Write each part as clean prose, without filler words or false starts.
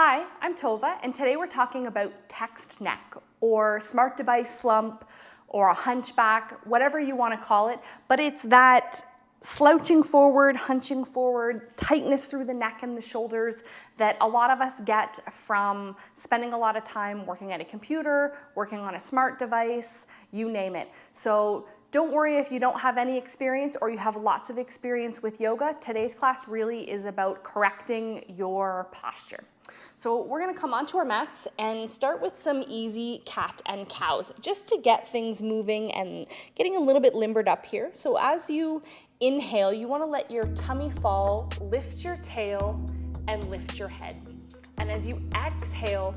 Hi, I'm Tovah, and today we're talking about text neck, or smart device slump, or a hunchback, whatever you want to call it, but it's that slouching forward, hunching forward, tightness through the neck and the shoulders that a lot of us get from spending a lot of time working at a computer, working on a smart device, you name it. So don't worry if you don't have any experience or you have lots of experience with yoga. Today's class really is about correcting your posture. So we're gonna come onto our mats and start with some easy cat and cows, just to get things moving and getting a little bit limbered up here. So as you inhale, you wanna let your tummy fall, lift your tail, and lift your head. And as you exhale,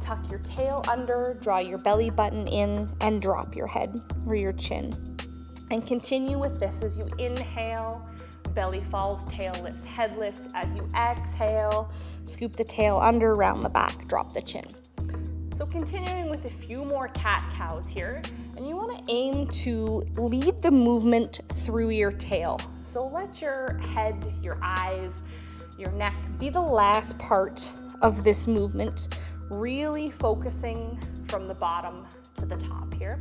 tuck your tail under, draw your belly button in, and drop your head or your chin. And continue with this as you inhale, belly falls, tail lifts, head lifts. As you exhale, scoop the tail under, round the back, drop the chin. So continuing with a few more cat-cows here, and you want to aim to lead the movement through your tail. So let your head, your eyes, your neck be the last part of this movement, really focusing from the bottom to the top here.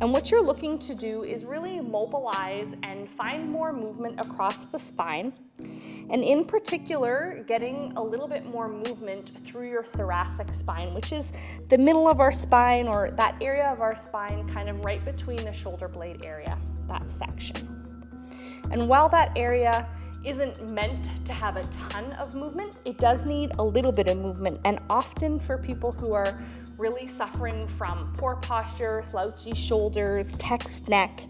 And what you're looking to do is really mobilize and find more movement across the spine. And in particular, getting a little bit more movement through your thoracic spine, which is the middle of our spine, or that area of our spine kind of right between the shoulder blade area, that section. And while that area isn't meant to have a ton of movement, it does need a little bit of movement. And often for people who are really suffering from poor posture, slouchy shoulders, text neck,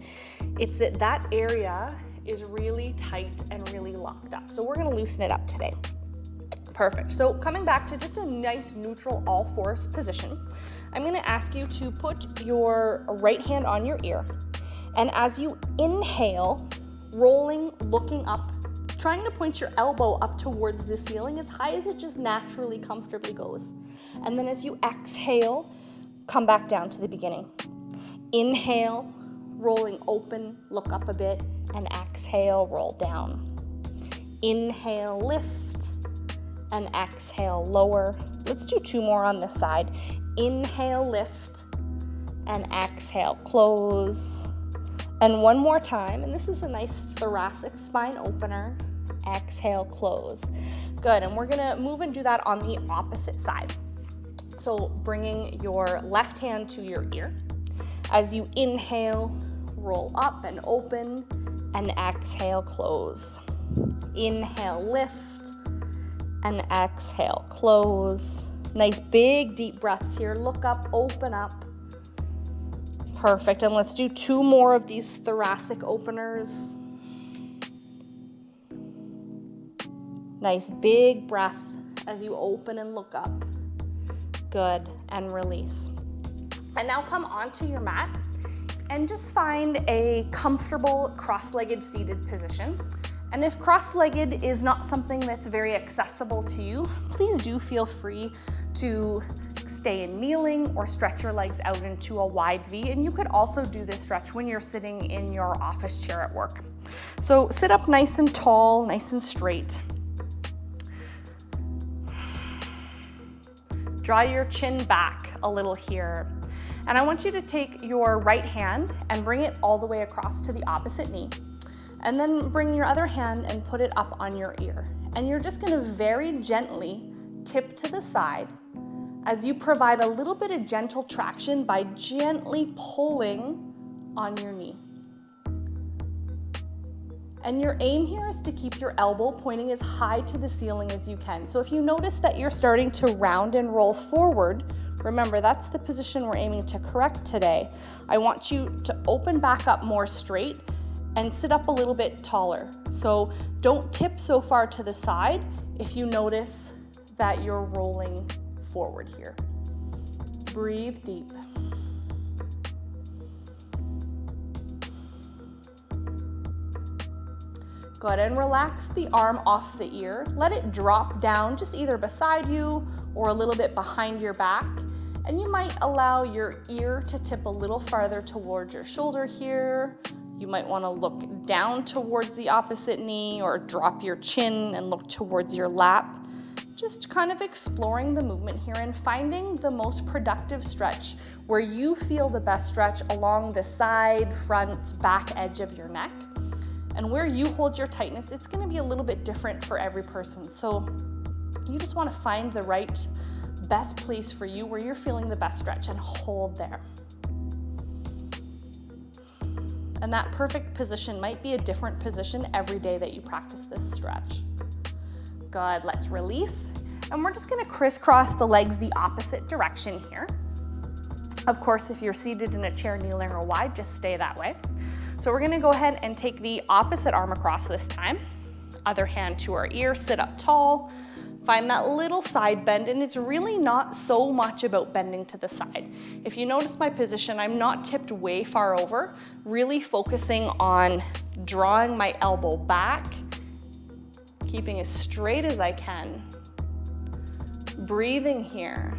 it's that area is really tight and really locked up. So we're gonna loosen it up today. Perfect. So coming back to just a nice neutral all fours position, I'm gonna ask you to put your right hand on your ear. And as you inhale, rolling, looking up, trying to point your elbow up towards the ceiling as high as it just naturally, comfortably goes. And then as you exhale, come back down to the beginning. Inhale, rolling open, look up a bit, and exhale, roll down. Inhale, lift, and exhale, lower. Let's do two more on this side. Inhale, lift, and exhale, close. And one more time, and this is a nice thoracic spine opener. Exhale, close. Good, and we're gonna move and do that on the opposite side. So bringing your left hand to your ear. As you inhale, roll up and open, and exhale, close. Inhale, lift, and exhale, close. Nice big deep breaths here. Look up, open up. Perfect, and let's do two more of these thoracic openers. Nice big breath as you open and look up. Good, and release. And now come onto your mat and just find a comfortable cross-legged seated position. And if cross-legged is not something that's very accessible to you, please do feel free to stay in kneeling or stretch your legs out into a wide V. And you could also do this stretch when you're sitting in your office chair at work. So sit up nice and tall, nice and straight. Draw your chin back a little here. And I want you to take your right hand and bring it all the way across to the opposite knee. And then bring your other hand and put it up on your ear. And you're just gonna very gently tip to the side as you provide a little bit of gentle traction by gently pulling on your knee. And your aim here is to keep your elbow pointing as high to the ceiling as you can. So if you notice that you're starting to round and roll forward, remember that's the position we're aiming to correct today. I want you to open back up more straight and sit up a little bit taller. So don't tip so far to the side if you notice that you're rolling forward here. Breathe deep. Go ahead and relax the arm off the ear. Let it drop down just either beside you or a little bit behind your back. And you might allow your ear to tip a little farther towards your shoulder here. You might want to look down towards the opposite knee, or drop your chin and look towards your lap. Just kind of exploring the movement here and finding the most productive stretch where you feel the best stretch along the side, front, back edge of your neck. And where you hold your tightness, it's going to be a little bit different for every person. So you just want to find the right, best place for you where you're feeling the best stretch and hold there. And that perfect position might be a different position every day that you practice this stretch. Good, let's release. And we're just gonna crisscross the legs the opposite direction here. Of course, if you're seated in a chair, kneeling or wide, just stay that way. So we're gonna go ahead and take the opposite arm across this time. Other hand to our ear, sit up tall. Find that little side bend, and it's really not so much about bending to the side. If you notice my position, I'm not tipped way far over, really focusing on drawing my elbow back, keeping as straight as I can. Breathing here.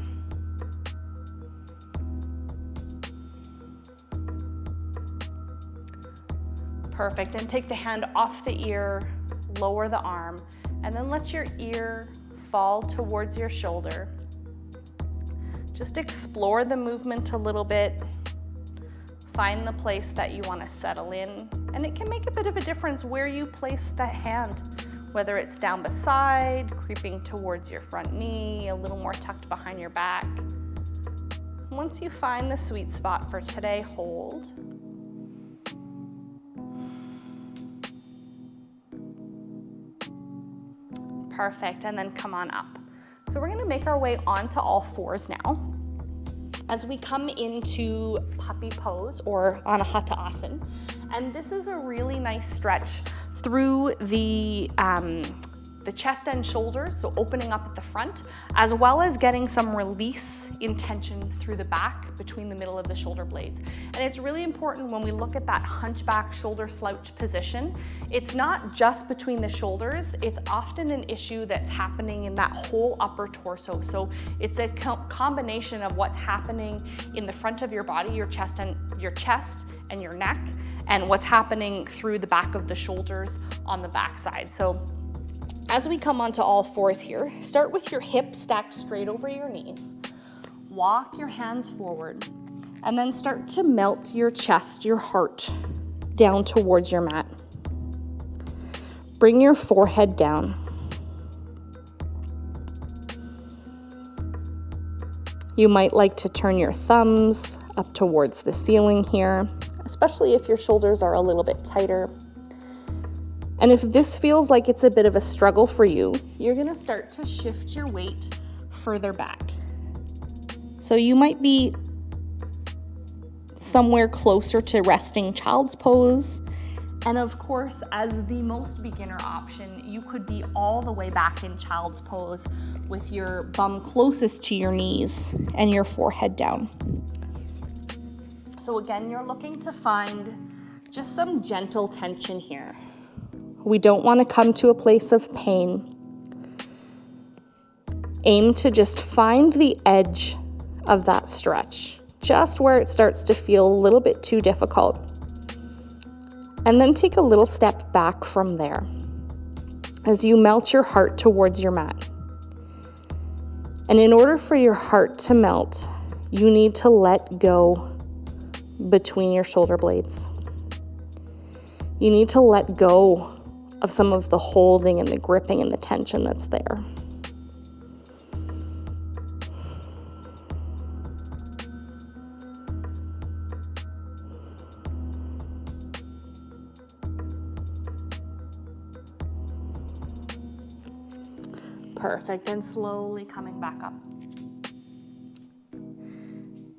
Perfect, and take the hand off the ear, lower the arm, and then let your ear fall towards your shoulder. Just explore the movement a little bit. Find the place that you want to settle in, and it can make a bit of a difference where you place the hand, whether it's down beside, creeping towards your front knee, a little more tucked behind your back. Once you find the sweet spot for today, hold. Perfect, and then come on up. So we're gonna make our way onto all fours now. As we come into puppy pose or anahata asana, and this is a really nice stretch through the chest and shoulders, so opening up at the front, as well as getting some release in tension through the back between the middle of the shoulder blades. And it's really important when we look at that hunchback shoulder slouch position, it's not just between the shoulders, it's often an issue that's happening in that whole upper torso. So it's a combination of what's happening in the front of your body, your chest and your neck, and what's happening through the back of the shoulders on the back side. So as we come onto all fours here, start with your hips stacked straight over your knees. Walk your hands forward, and then start to melt your chest, your heart, down towards your mat. Bring your forehead down. You might like to turn your thumbs up towards the ceiling here, especially if your shoulders are a little bit tighter. And if this feels like it's a bit of a struggle for you, you're gonna start to shift your weight further back. So you might be somewhere closer to resting child's pose. And of course, as the most beginner option, you could be all the way back in child's pose with your bum closest to your knees and your forehead down. So again, you're looking to find just some gentle tension here. We don't want to come to a place of pain. Aim to just find the edge of that stretch, just where it starts to feel a little bit too difficult. And then take a little step back from there as you melt your heart towards your mat. And in order for your heart to melt, you need to let go between your shoulder blades. You need to let go of some of the holding and the gripping and the tension that's there. Perfect, and slowly coming back up.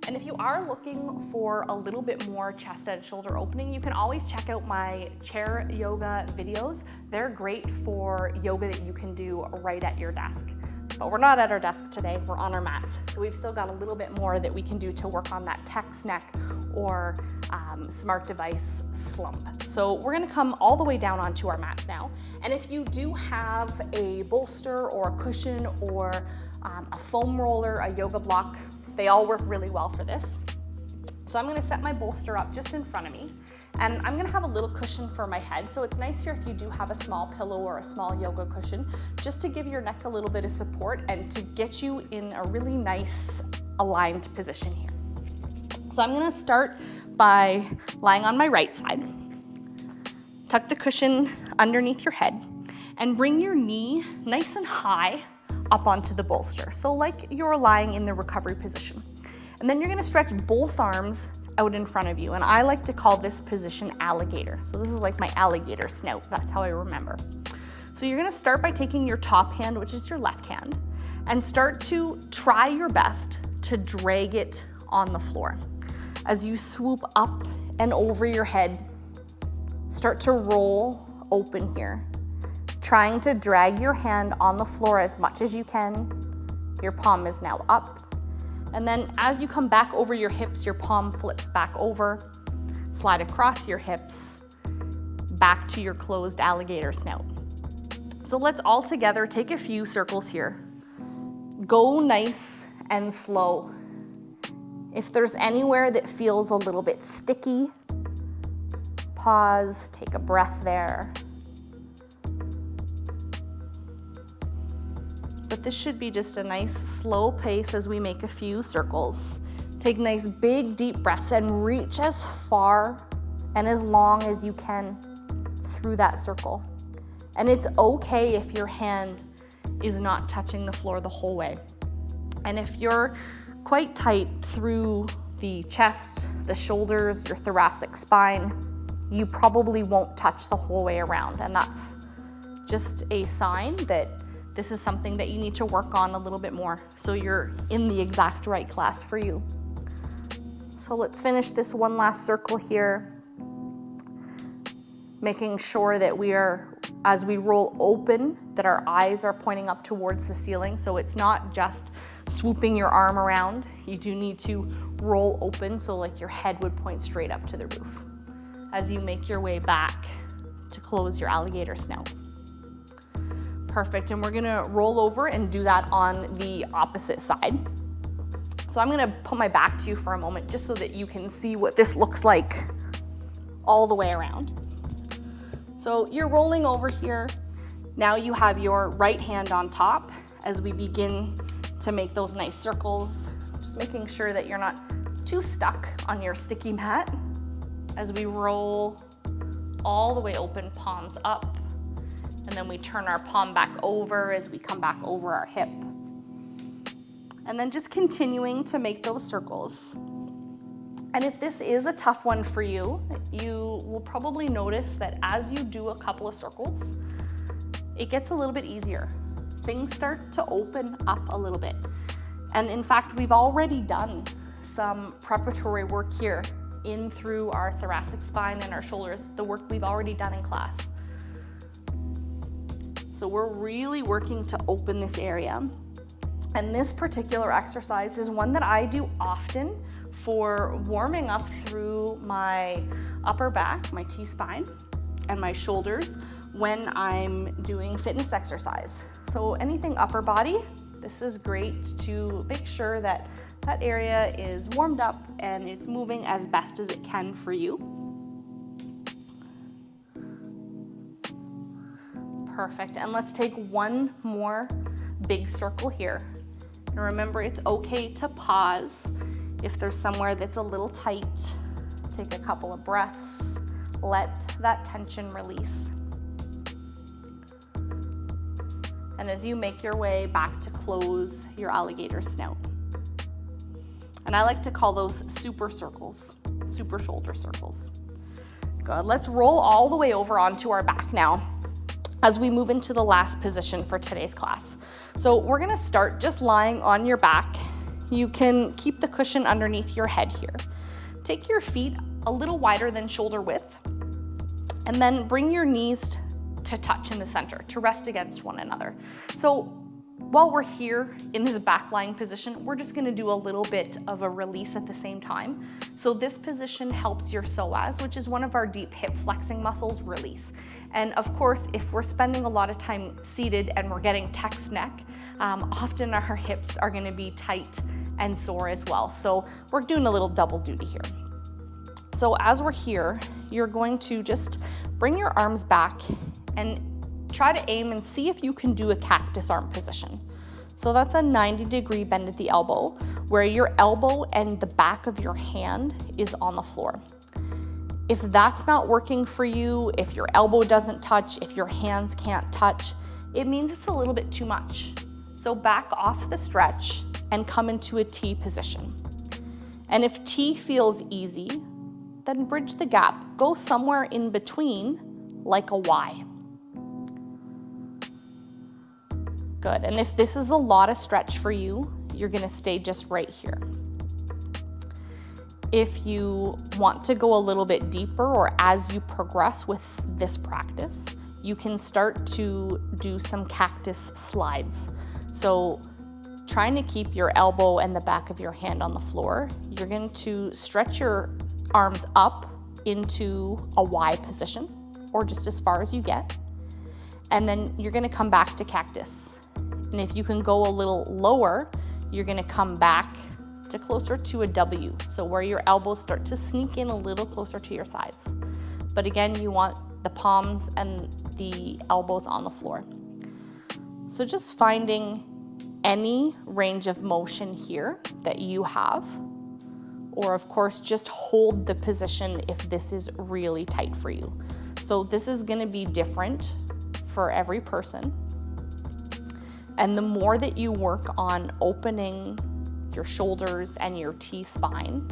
And if you are looking for a little bit more chest and shoulder opening, you can always check out my chair yoga videos. They're great for yoga that you can do right at your desk. But we're not at our desk today, we're on our mats. So we've still got a little bit more that we can do to work on that text neck or smart device slump. So we're gonna come all the way down onto our mats now. And if you do have a bolster or a cushion or a foam roller, a yoga block, they all work really well for this. So I'm gonna set my bolster up just in front of me, and I'm gonna have a little cushion for my head. So it's nice here if you do have a small pillow or a small yoga cushion, just to give your neck a little bit of support and to get you in a really nice aligned position here. So I'm gonna start by lying on my right side. Tuck the cushion underneath your head and bring your knee nice and high up onto the bolster. So like you're lying in the recovery position. And then you're gonna stretch both arms out in front of you. And I like to call this position alligator. So this is like my alligator snout. That's how I remember. So you're gonna start by taking your top hand, which is your left hand, and start to try your best to drag it on the floor. As you swoop up and over your head, start to roll open here, trying to drag your hand on the floor as much as you can. Your palm is now up. And then as you come back over your hips, your palm flips back over, slide across your hips, back to your closed alligator snout. So let's all together take a few circles here. Go nice and slow. If there's anywhere that feels a little bit sticky, pause, take a breath there. But this should be just a nice slow pace as we make a few circles. Take nice big deep breaths and reach as far and as long as you can through that circle. And it's okay if your hand is not touching the floor the whole way. And if you're quite tight through the chest, the shoulders, your thoracic spine, you probably won't touch the whole way around. And that's just a sign that this is something that you need to work on a little bit more so you're in the exact right class for you. So let's finish this one last circle here, making sure that we are, as we roll open, that our eyes are pointing up towards the ceiling. So it's not just swooping your arm around. You do need to roll open so like your head would point straight up to the roof as you make your way back to close your alligator snout. Perfect, and we're gonna roll over and do that on the opposite side. So I'm gonna put my back to you for a moment just so that you can see what this looks like all the way around. So you're rolling over here. Now you have your right hand on top as we begin to make those nice circles, just making sure that you're not too stuck on your sticky mat as we roll all the way open, palms up. And then we turn our palm back over as we come back over our hip. And then just continuing to make those circles. And if this is a tough one for you, you will probably notice that as you do a couple of circles, it gets a little bit easier. Things start to open up a little bit. And in fact, we've already done some preparatory work here in through our thoracic spine and our shoulders, the work we've already done in class. So we're really working to open this area. And this particular exercise is one that I do often for warming up through my upper back, my T-spine, and my shoulders when I'm doing fitness exercise. So anything upper body, this is great to make sure that that area is warmed up and it's moving as best as it can for you. Perfect, and let's take one more big circle here. And remember, it's okay to pause if there's somewhere that's a little tight. Take a couple of breaths, let that tension release. And as you make your way back to close your alligator snout. And I like to call those super circles, super shoulder circles. Good, let's roll all the way over onto our back now as we move into the last position for today's class. So we're gonna start just lying on your back. You can keep the cushion underneath your head here. Take your feet a little wider than shoulder width, and then bring your knees to touch in the center, to rest against one another. So while we're here in this back lying position, we're just gonna do a little bit of a release at the same time. So this position helps your psoas, which is one of our deep hip flexing muscles, release. And of course, if we're spending a lot of time seated and we're getting text neck, often our hips are gonna be tight and sore as well. So we're doing a little double duty here. So as we're here, you're going to just bring your arms back and try to aim and see if you can do a cactus arm position. So that's a 90-degree bend at the elbow, where your elbow and the back of your hand is on the floor. If that's not working for you, if your elbow doesn't touch, if your hands can't touch, it means it's a little bit too much. So back off the stretch and come into a T position. And if T feels easy, then bridge the gap. Go somewhere in between, like a Y. Good, and if this is a lot of stretch for you, you're gonna stay just right here. If you want to go a little bit deeper, or as you progress with this practice, you can start to do some cactus slides. So trying to keep your elbow and the back of your hand on the floor, you're going to stretch your arms up into a Y position, or just as far as you get. And then you're gonna come back to cactus. And if you can go a little lower, you're gonna come back to closer to a W. So where your elbows start to sneak in a little closer to your sides. But again, you want the palms and the elbows on the floor. So just finding any range of motion here that you have, or of course, just hold the position if this is really tight for you. So this is gonna be different for every person. And the more that you work on opening your shoulders and your T-spine,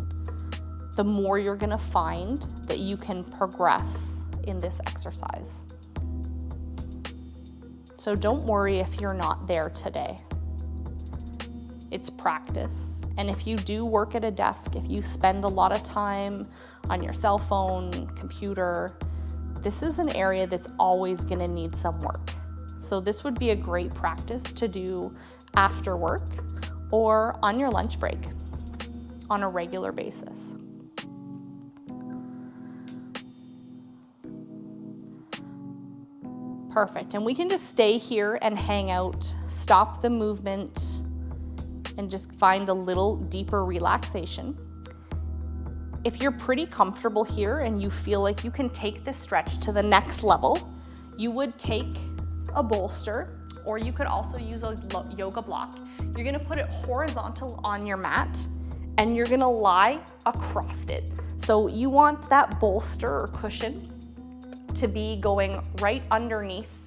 the more you're gonna find that you can progress in this exercise. So don't worry if you're not there today. It's practice. And if you do work at a desk, if you spend a lot of time on your cell phone, computer, this is an area that's always gonna need some work. So this would be a great practice to do after work or on your lunch break on a regular basis. Perfect, and we can just stay here and hang out, stop the movement, and just find a little deeper relaxation. If you're pretty comfortable here and you feel like you can take this stretch to the next level, you would take a bolster, or you could also use a yoga block. You're gonna put it horizontal on your mat and you're gonna lie across it. So you want that bolster or cushion to be going right underneath,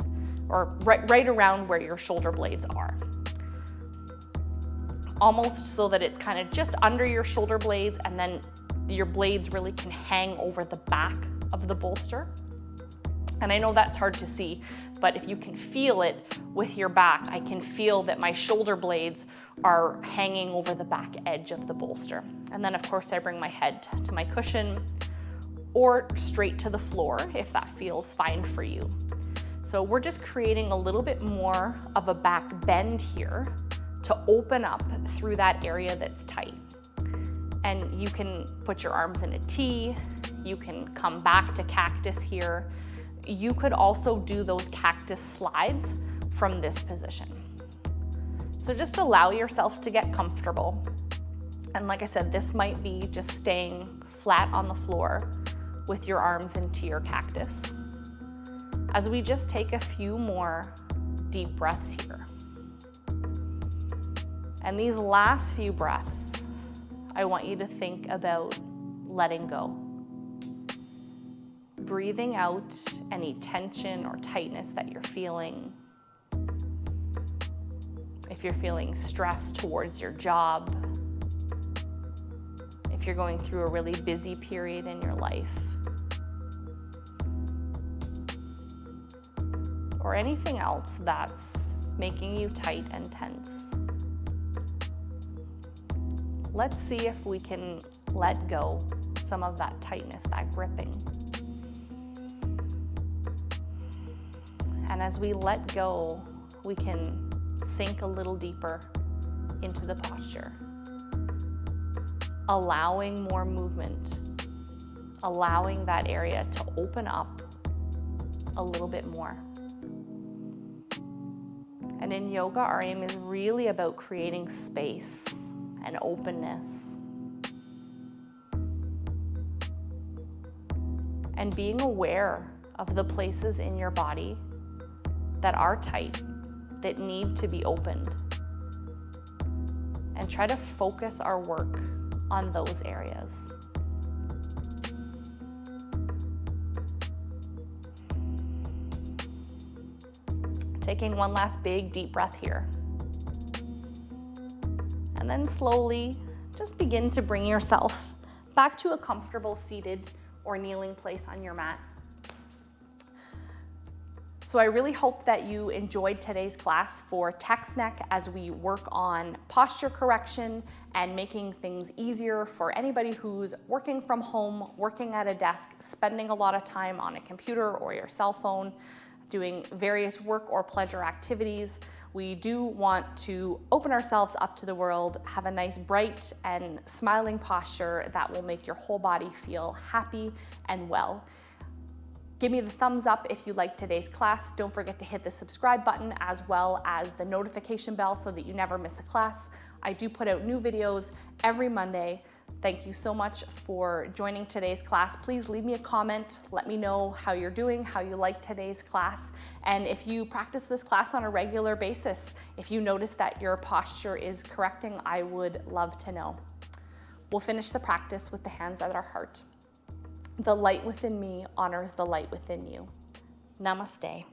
or right around where your shoulder blades are. Almost so that it's kind of just under your shoulder blades, and then your blades really can hang over the back of the bolster. And I know that's hard to see, but if you can feel it with your back, I can feel that my shoulder blades are hanging over the back edge of the bolster. And then of course I bring my head to my cushion or straight to the floor if that feels fine for you. So we're just creating a little bit more of a back bend here to open up through that area that's tight. And you can put your arms in a T, you can come back to cactus here. You could also do those cactus slides from this position. So just allow yourself to get comfortable. And like I said, this might be just staying flat on the floor with your arms into your cactus, as we just take a few more deep breaths here. And these last few breaths, I want you to think about letting go. Breathing out any tension or tightness that you're feeling. If you're feeling stress towards your job, if you're going through a really busy period in your life, or anything else that's making you tight and tense. Let's see if we can let go some of that tightness, that gripping. And as we let go, we can sink a little deeper into the posture, allowing more movement, allowing that area to open up a little bit more. And in yoga, our aim is really about creating space and openness. and being aware of the places in your body that are tight, that need to be opened. And try to focus our work on those areas. Taking one last big deep breath here. And then slowly just begin to bring yourself back to a comfortable seated or kneeling place on your mat. So I really hope that you enjoyed today's class for text neck as we work on posture correction and making things easier for anybody who's working from home, working at a desk, spending a lot of time on a computer or your cell phone, doing various work or pleasure activities. We do want to open ourselves up to the world, have a nice bright and smiling posture that will make your whole body feel happy and well. Give me the thumbs up if you liked today's class. Don't forget to hit the subscribe button as well as the notification bell so that you never miss a class. I do put out new videos every Monday. Thank you so much for joining today's class. Please leave me a comment. Let me know how you're doing, how you like today's class. And if you practice this class on a regular basis, if you notice that your posture is correcting, I would love to know. We'll finish the practice with the hands at our heart. The light within me honors the light within you. Namaste.